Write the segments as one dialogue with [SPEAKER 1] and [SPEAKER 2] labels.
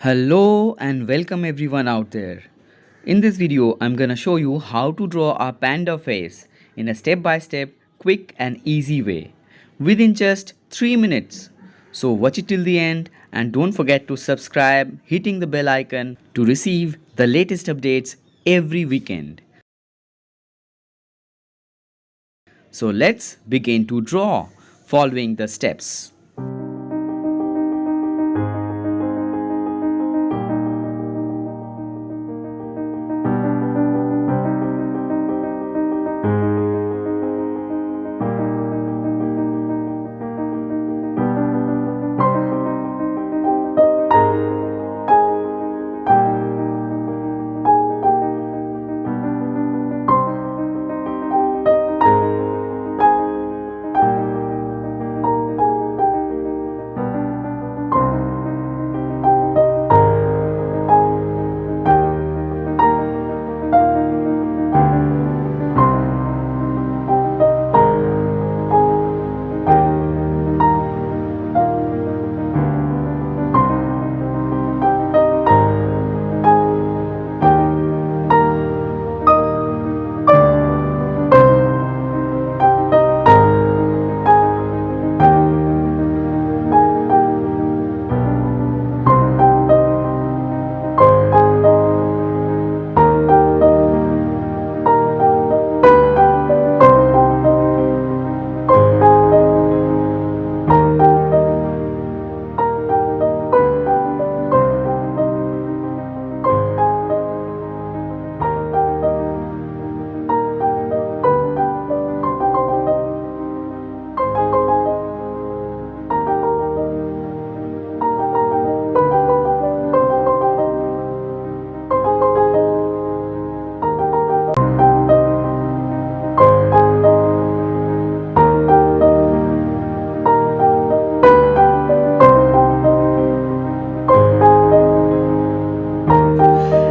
[SPEAKER 1] Hello and welcome everyone out there. In this video, I'm gonna show you how to draw a panda face in a step-by-step, quick and easy way within just 3 minutes. So watch it till the end and don't forget to subscribe, hitting the bell icon to receive the latest updates every weekend. So let's begin to draw following the steps.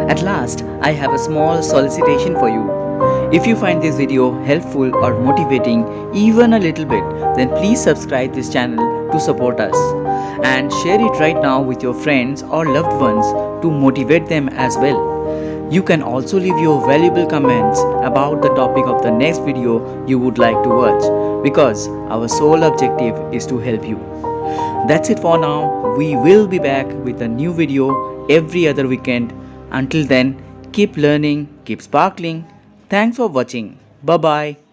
[SPEAKER 1] At last, I have a small solicitation for you. If you find this video helpful or motivating even a little bit, then please subscribe this channel to support us and share it right now with your friends or loved ones to motivate them as well. You can also leave your valuable comments about the topic of the next video you would like to watch, because our sole objective is to help you. That's it for now. We will be back with a new video every other weekend. Until then, keep learning, keep sparkling. Thanks for watching. Bye bye.